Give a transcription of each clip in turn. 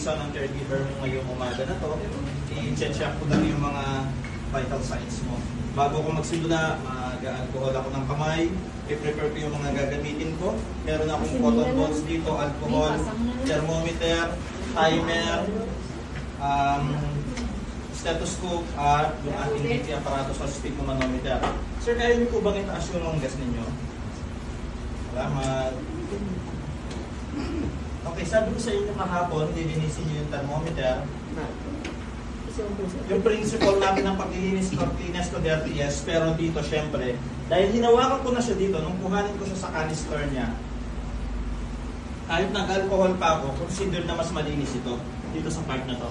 Isa ng caregiver mo ngayong umaga na to, i-check ko lang yung mga vital signs mo. Bago ko magsimula, mag-alcohol ako ng kamay, i-prepare ko yung mga gagamitin ko. Meron akong cotton balls dito, alcohol, thermometer, timer, stethoscope, at yung ating DT aparatus sa sphygmomanometer. Sir, kaya niyo po bang itaas yung longgas ninyo? Salamat. Okay, sabi ko sa inyo kahapon, lilinisin niyo yung thermometer. Yung principle namin ng paglilinis ko, cleanest to dirtiest, pero dito syempre, dahil hinawakan ko na siya dito, nung kuhanin ko siya sa canister niya, kahit nag-alcohol pa ako, consider na mas malinis ito, dito sa part na to.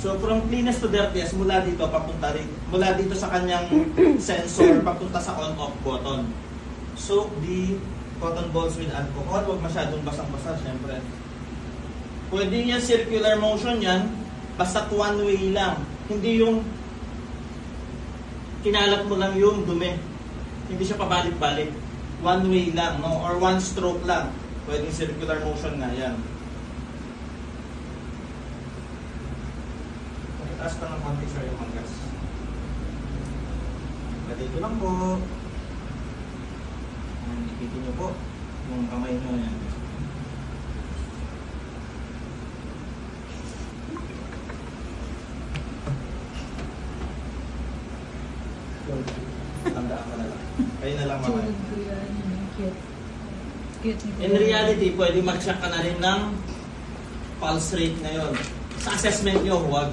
So from cleanest to dirtiest, mula dito papunta rin, mula dito sa kanyang sensor, papunta sa on-off button. Soak the cotton balls with alcohol, huwag masyadong basang-basa, syempre. Pwede yan circular motion yan, basta one way lang. Hindi yung kinalat mo lang yung dumi. Hindi siya pabalik-balik. One way lang, no? Or one stroke lang. Pwedeng circular motion nga yan. Pakitaas ka ng konti, sir, yung manggas. Dito lang po. Ipitin nyo po yung kamay nyo yan. Tandaan ka na lang. Kayo na lang mamaya. In reality, pwede mag-check ka na rin ng pulse rate ngayon. Sa assessment nyo, huwag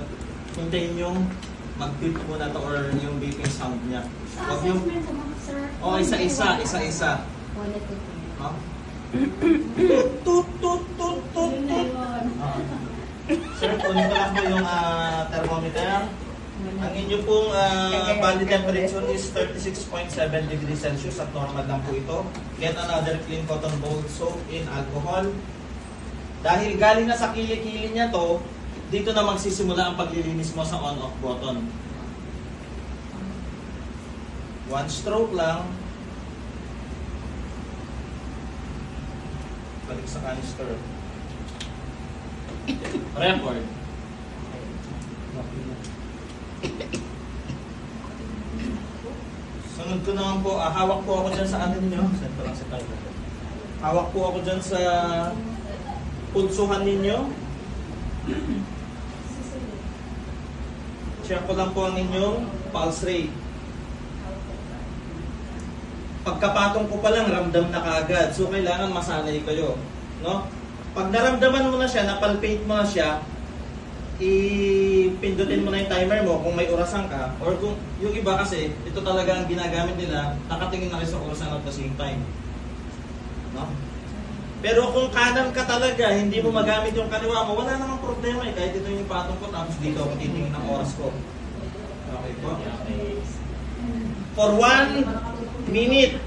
hintayin yung mag-beep muna to or yung beeping sound niya. Sa assessment sa mga sir? O, isa-isa. Huh? Tut. Sir, kunin ko lang po yung thermometer. Ang inyo pong body temperature is 36.7 degrees Celsius at normal lang po ito. Get another clean cotton ball soap in alcohol. Dahil galing na sa kili-kili niya to, dito na magsisimula ang paglilinis mo sa on-off button. One stroke lang. Balik sa canister. Record. Sunod ko naman po, hawak po ako dyan sa ano ninyo. Send ko lang sa timer. Hawak po ako dyan sa pulsuhan ninyo. Check ko lang po ang inyong pulse rate. Pagkapatong ko pa lang, ramdam na kaagad. So, kailangan masanay kayo. No? Pag naramdaman mo na siya, napalpate mo na siya, ipindutin mo na yung timer mo kung may orasan ka. Or kung yung iba kasi, ito talaga ang ginagamit nila, nakatingin na rin sa orasan at the same time. No? Pero kung kanan ka talaga, hindi mo magamit yung kaliwa mo, wala namang problema eh. Kahit ito yung patong ko, tapos dito ako titingin ng oras ko. Okay po? For 1 minute,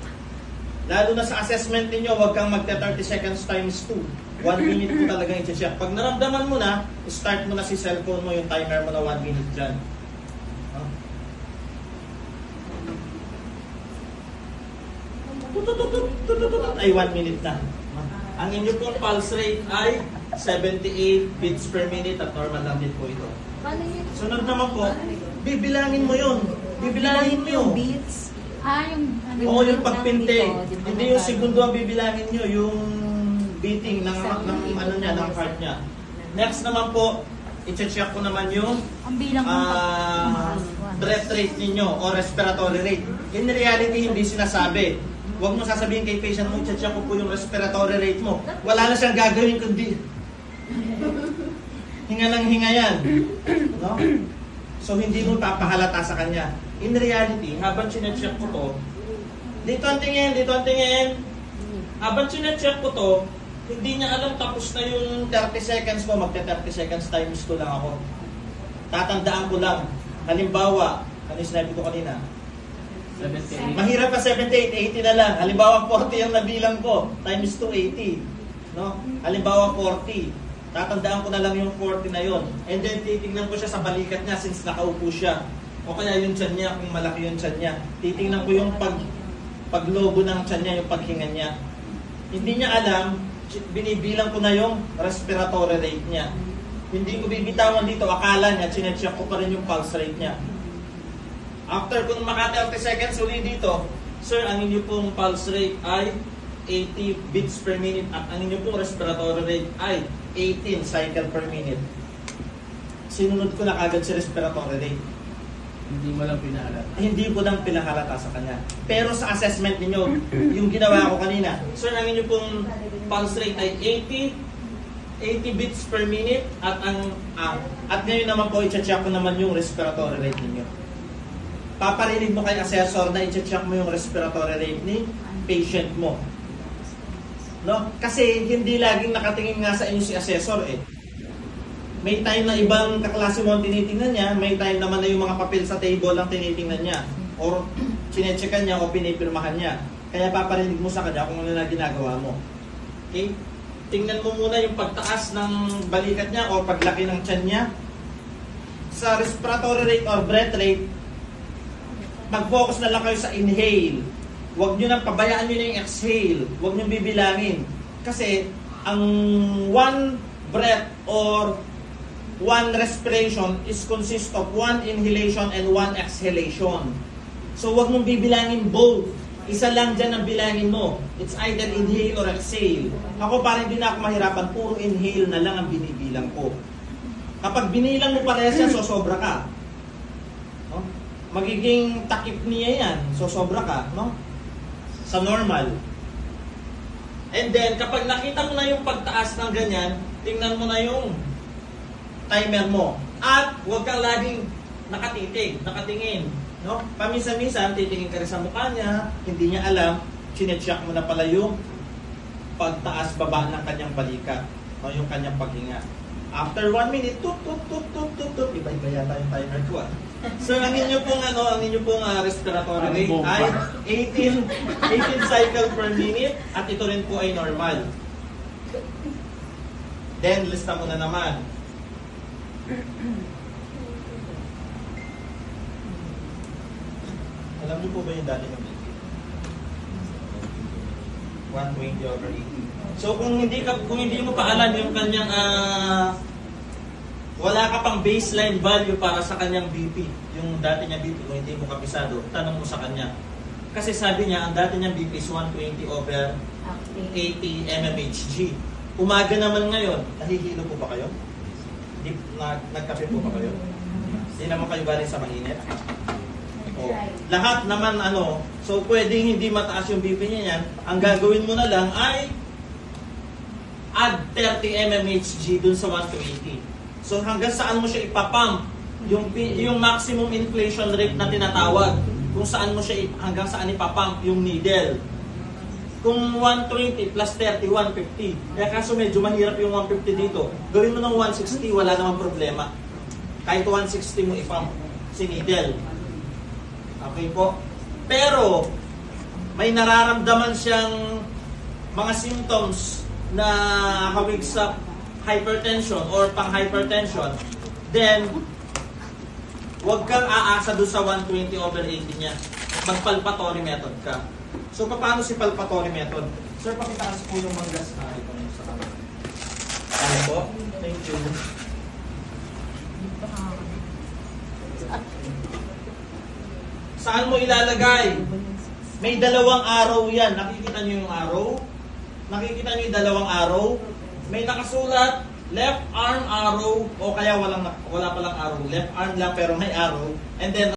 lalo na sa assessment ninyo, huwag kang magta 30 seconds times 2. 1 minute mo talaga i-check. Pag naramdaman mo na, start mo na si cellphone mo, yung timer mo na 1 minute dyan. Ay, 1 minute na. Ang inyo pong pulse rate ay 78 beats per minute at normal lang din po ito. Sunod naman po, bibilangin mo yun. Bibilangin mo yun. Beats? Oo, yung pagpinte. Hindi yung segundo ang bibilangin nyo, yung beating ng ano niya, ng heart niya. Next naman po, i-check ko naman yung breath rate ninyo o respiratory rate. In reality, hindi sinasabi. Huwag mo sasabihin kay patient mo, i-check ko po yung respiratory rate mo. Wala na siyang gagawin kundi hinga ng hinga yan. No? So, hindi mo papahalata sa kanya. In reality, habang sinecheck ko to, dito ang tingin. Habang sinecheck ko to, hindi niya alam tapos na yung 30 seconds ko, magta 30 seconds times 2 lang ako. Tatandaan ko lang. Halimbawa, ano yung sinabi ko kanina? 78. Mahirap pa 78, 80 na lang. Halimbawa 40 ang nabilang ko, times 2, 80. No? Halimbawa 40. Tatandaan ko na lang yung 40 na yon. And then titingnan ko siya sa balikat niya since nakaupo siya. O kaya yung tiyan niya, kung malaki yung tiyan niya. Titingnan ko yung paglobo ng tiyan niya, yung paghinga niya. Hindi niya alam, binibilang ko na yung respiratory rate niya. Hindi ko bibitawan dito, akala niya, chinecheck ko pa rin yung pulse rate niya. After kung maka 30 seconds uli dito, sir, ang inyo pong pulse rate ay 80 beats per minute at ang inyo pong respiratory rate ay 18 cycle per minute. Sinunod ko na kagad si respiratory rate. Hindi mo lang pinahalata. Hindi ko lang pinahalata sa kanya. Pero sa assessment ninyo, yung ginawa ko kanina, sir, ang inyo pong pulse rate ay 80 beats per minute at at ngayon naman po i-check ko naman yung respiratory rate ninyo. Paparinig mo kay assessor na i-check mo yung respiratory rate ni patient mo. No? Kasi hindi laging nakatingin nga sa inyo si assessor eh. May time na ibang kaklase mo ang tinitingnan niya, may time naman na yung mga papel sa table ang tinitingnan niya. Or sinecheckan niya o pinipirmahan niya. Kaya paparinig mo sa kanya kung ano na ginagawa mo. Okay? Tingnan mo muna yung pagtaas ng balikat niya o paglaki ng tiyan niya. Sa respiratory rate or breath rate, mag-focus na lang kayo sa inhale. Huwag nyo nang pabayaan nyo na yung exhale. Huwag nyo bibilangin. Kasi ang one breath or one respiration is consist of one inhalation and one exhalation. So huwag mong bibilangin both. Isa lang dyan ang bilangin mo. It's either inhale or exhale. Ako parang hindi na ako mahirapan, puro inhale na lang ang binibilang ko. Kapag binilang mo parehas yan, sosobra ka. No? Magiging takip niya yan, sosobra ka. No? Sa normal. And then, kapag nakita mo na yung pagtaas ng ganyan, tingnan mo na yung timer mo. At huwag kang laging nakatingin. No? Paminsan-minsan, titingin ka rin sa mukha niya, hindi niya alam, chinecheck mo na pala yung pagtaas-baba ng kanyang balikat. O yung kanyang paghinga. After 1 minute, tut. Iba-iba yata yung timer ko ah. So, ang inyo pong respiratory rate ay 18 cycle per minute at ito rin po ay normal. Then, lista mo na naman. Alam niyo po ba yung dati ng BP? 120 over 80. So kung hindi mo pa alam yung kanyang wala ka pang baseline value para sa kanyang BP, yung dati niya BP, kung hindi mo kapisado, tanong mo sa kanya. Kasi sabi niya, ang dati niyang BP is 120 over 80 mmHg. Umaga naman ngayon, nahihilo po ba kayo? Nagkape po ba kayo? Hindi naman kayo galing sa mainit? O, lahat naman so pwedeng hindi mataas yung BP niya yan. Ang gagawin mo na lang ay add 30 mmHg dun sa 120. So hanggang saan mo siya ipapump? Yung maximum inflation rate na tinatawag. Kung saan mo siya hanggang saan ipapump yung needle. Kung 120 plus 30, 150. Kaya kaso medyo mahirap yung 150 dito. Gawin mo ng 160, wala namang problema. Kahit 160 mo ipump si needle. Okay po? Pero, may nararamdaman siyang mga symptoms na hawig sa hypertension or pang-hypertension, then, huwag kang aasa doon sa 120 over 80 niya. Mag-palpatory method ka. So, paano si palpatory method? Sir, pakitaas po yung manggas na ito sa kamay. Ano po? Thank you. Saan mo ilalagay? May dalawang arrow yan. Nakikita niyo yung arrow? Nakikita niyo yung dalawang arrow? May nakasulat, left arm arrow, o kaya wala palang arrow. Left arm lang pero may arrow. And then,